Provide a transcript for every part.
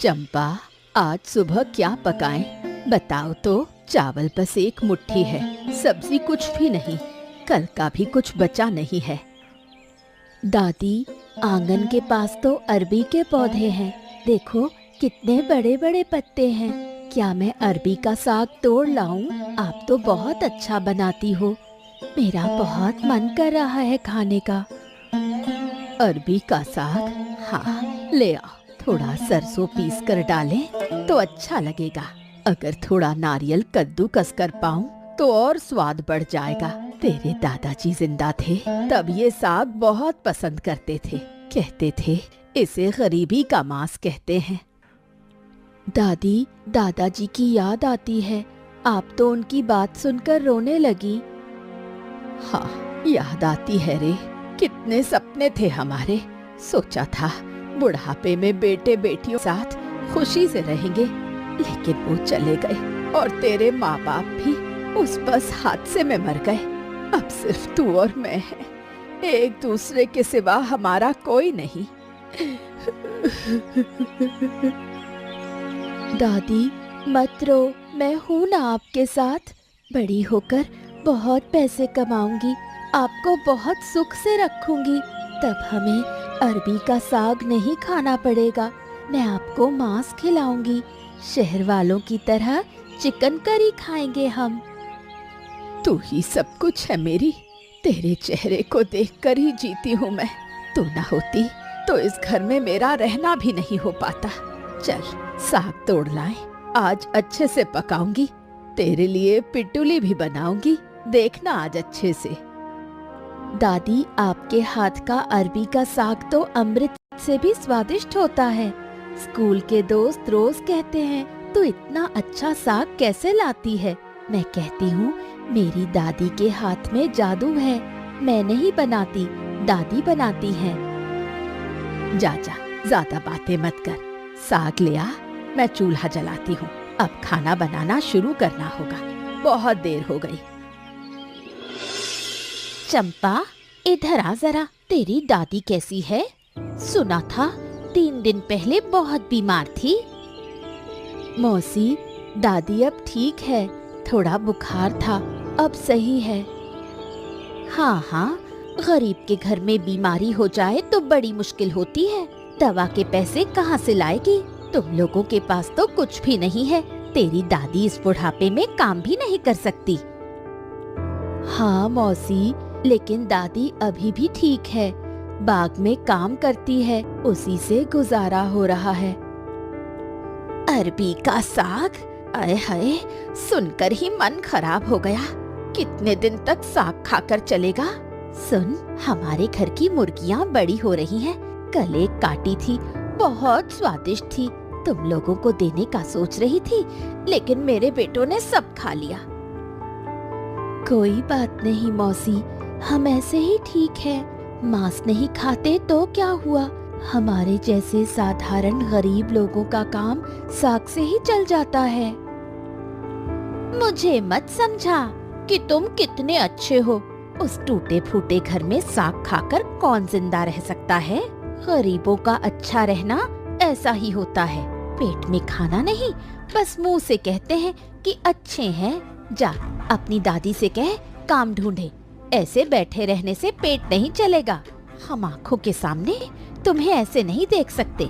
चंपा, आज सुबह क्या पकाएं? बताओ तो। चावल बस एक मुट्ठी है, सब्जी कुछ भी नहीं, कल का भी कुछ बचा नहीं है। दादी, आंगन के पास तो अरबी के पौधे हैं, देखो कितने बड़े बड़े पत्ते हैं। क्या मैं अरबी का साग तोड़ लाऊं? आप तो बहुत अच्छा बनाती हो, मेरा बहुत मन कर रहा है खाने का। अरबी का साग? हाँ, ले आओ। थोड़ा सरसों पीस कर डालें तो अच्छा लगेगा। अगर थोड़ा नारियल कद्दूकस कर पाऊं तो और स्वाद बढ़ जाएगा। तेरे दादाजी जिंदा थे तब ये साग बहुत पसंद करते थे, कहते थे इसे गरीबी का मांस कहते हैं। दादी, दादाजी की याद आती है, आप तो उनकी बात सुनकर रोने लगी। हाँ, याद आती है रे, कितने सपने थे हमारे। सोचा था बुढ़ापे में बेटे बेटियों साथ खुशी से रहेंगे, लेकिन वो चले गए और तेरे माँ बाप भी उस बस हादसे में मर गए। अब सिर्फ तू और मैं हैं, एक दूसरे के सिवा हमारा कोई नहीं। दादी मत रो, मैं हूँ ना आपके साथ। बड़ी होकर बहुत पैसे कमाऊंगी, आपको बहुत सुख से रखूंगी, तब हमें अरबी का साग नहीं खाना पड़ेगा। मैं आपको मांस खिलाऊंगी, शहर वालों की तरह चिकन करी खाएंगे हम। तू ही सब कुछ है मेरी, तेरे चेहरे को देखकर ही जीती हूँ मैं। तू ना होती तो इस घर में मेरा रहना भी नहीं हो पाता। चल साग तोड़ लाएं, आज अच्छे से पकाऊंगी, तेरे लिए पिटूली भी बनाऊंगी, देखना आज अच्छे से। दादी, आपके हाथ का अरबी का साग तो अमृत से भी स्वादिष्ट होता है। स्कूल के दोस्त रोज कहते हैं तू इतना अच्छा साग कैसे लाती है। मैं कहती हूँ मेरी दादी के हाथ में जादू है, मैं नहीं बनाती, दादी बनाती हैं। जा जा, ज्यादा बातें मत कर, साग ले आ, मैं चूल्हा जलाती हूँ। अब खाना बनाना शुरू करना होगा, बहुत देर हो गई। चंपा, इधर आ जरा, तेरी दादी कैसी है? सुना था 3 दिन पहले बहुत बीमार थी। मौसी, दादी अब ठीक है, थोड़ा बुखार था, अब सही है। हाँ हाँ, गरीब के घर में बीमारी हो जाए तो बड़ी मुश्किल होती है, दवा के पैसे कहाँ से लाएगी? तुम लोगों के पास तो कुछ भी नहीं है, तेरी दादी इस बुढ़ापे में काम भी नहीं कर सकती। हाँ मौसी, लेकिन दादी अभी भी ठीक है, बाग में काम करती है, उसी से गुजारा हो रहा है। अरबी का साग? आए हाय, सुनकर ही मन खराब हो गया। कितने दिन तक साग खाकर चलेगा? सुन, हमारे घर की मुर्गियाँ बड़ी हो रही हैं, कल एक काटी थी, बहुत स्वादिष्ट थी, तुम लोगों को देने का सोच रही थी, लेकिन मेरे बेटों ने सब खा लिया। कोई बात नहीं मौसी, हम ऐसे ही ठीक हैं, मांस नहीं खाते तो क्या हुआ, हमारे जैसे साधारण गरीब लोगों का काम साग से ही चल जाता है। मुझे मत समझा कि तुम कितने अच्छे हो, उस टूटे फूटे घर में साग खाकर कौन जिंदा रह सकता है? गरीबों का अच्छा रहना ऐसा ही होता है, पेट में खाना नहीं, बस मुंह से कहते हैं कि अच्छे हैं। जा अपनी दादी से कह काम ढूंढे, ऐसे बैठे रहने से पेट नहीं चलेगा। हम आंखों के सामने तुम्हें ऐसे नहीं देख सकते।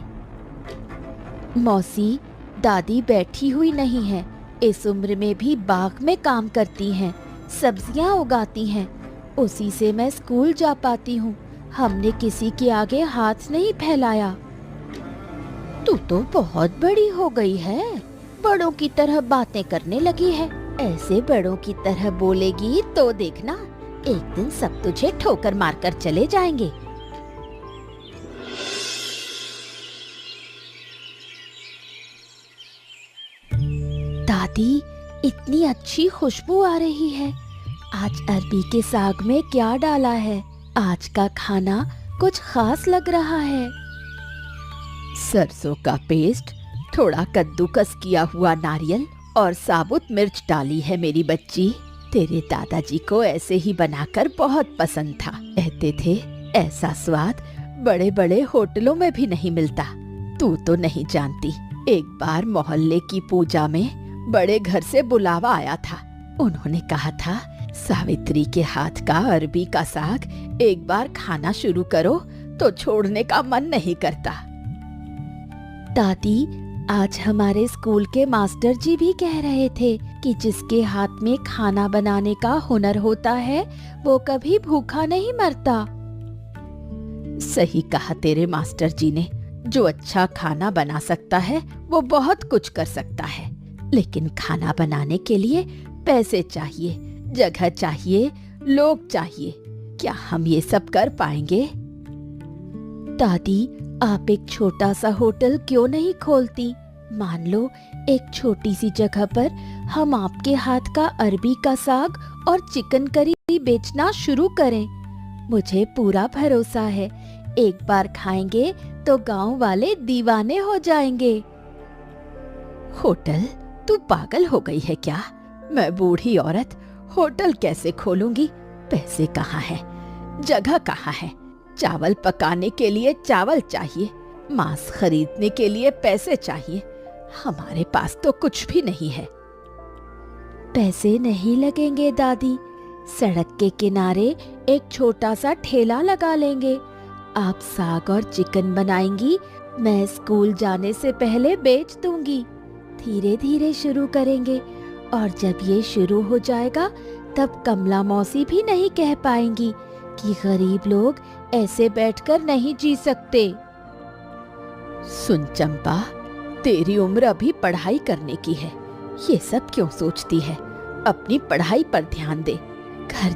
मौसी, दादी बैठी हुई नहीं है, इस उम्र में भी बाग में काम करती हैं, सब्जियां उगाती हैं, उसी से मैं स्कूल जा पाती हूँ, हमने किसी के आगे हाथ नहीं फैलाया। तू तो बहुत बड़ी हो गई है, बड़ों की तरह बातें करने लगी है, ऐसे बड़ों की तरह बोलेगी तो देखना, एक दिन सब तुझे ठोकर मारकर चले जाएंगे। दादी, इतनी अच्छी खुशबू आ रही है, आज अरबी के साग में क्या डाला है? आज का खाना कुछ खास लग रहा है। सरसों का पेस्ट, थोड़ा कद्दूकस किया हुआ नारियल और साबुत मिर्च डाली है मेरी बच्ची। तेरे दादाजी को ऐसे ही बनाकर बहुत पसंद था, कहते थे ऐसा स्वाद बड़े बड़े होटलों में भी नहीं मिलता। तू तो नहीं जानती, एक बार मोहल्ले की पूजा में बड़े घर से बुलावा आया था। उन्होंने कहा था, सावित्री के हाथ का अरबी का साग एक बार खाना शुरू करो तो छोड़ने का मन नहीं करता। दादी, आज हमारे स्कूल के मास्टर जी भी कह रहे थे कि जिसके हाथ में खाना बनाने का हुनर होता है वो कभी भूखा नहीं मरता। सही कहा तेरे मास्टर जी ने। जो अच्छा खाना बना सकता है वो बहुत कुछ कर सकता है, लेकिन खाना बनाने के लिए पैसे चाहिए, जगह चाहिए, लोग चाहिए। क्या हम ये सब कर पाएंगे? दादी, आप एक छोटा सा होटल क्यों नहीं खोलती? मान लो एक छोटी सी जगह पर हम आपके हाथ का अरबी का साग और चिकन करी बेचना शुरू करें। मुझे पूरा भरोसा है, एक बार खाएंगे तो गांव वाले दीवाने हो जाएंगे। होटल? तू पागल हो गई है क्या? मैं बूढ़ी औरत होटल कैसे खोलूंगी? पैसे कहाँ है? जगह कहाँ है? चावल पकाने के लिए चावल चाहिए, मांस खरीदने के लिए पैसे चाहिए। हमारे पास तो कुछ भी नहीं है। पैसे नहीं लगेंगे दादी, सड़क के किनारे एक छोटा सा ठेला लगा लेंगे। आप साग और चिकन बनाएंगी, मैं स्कूल जाने से पहले बेच दूंगी। धीरे धीरे शुरू करेंगे और जब ये शुरू हो जाएगा तब कमला मौसी भी नहीं कह पाएंगी कि गरीब लोग ऐसे बैठकर नहीं जी सकते। सुन चंपा, तेरी उम्र अभी पढ़ाई करने की है, ये सब क्यों सोचती है? अपनी पढ़ाई पर ध्यान दे। घर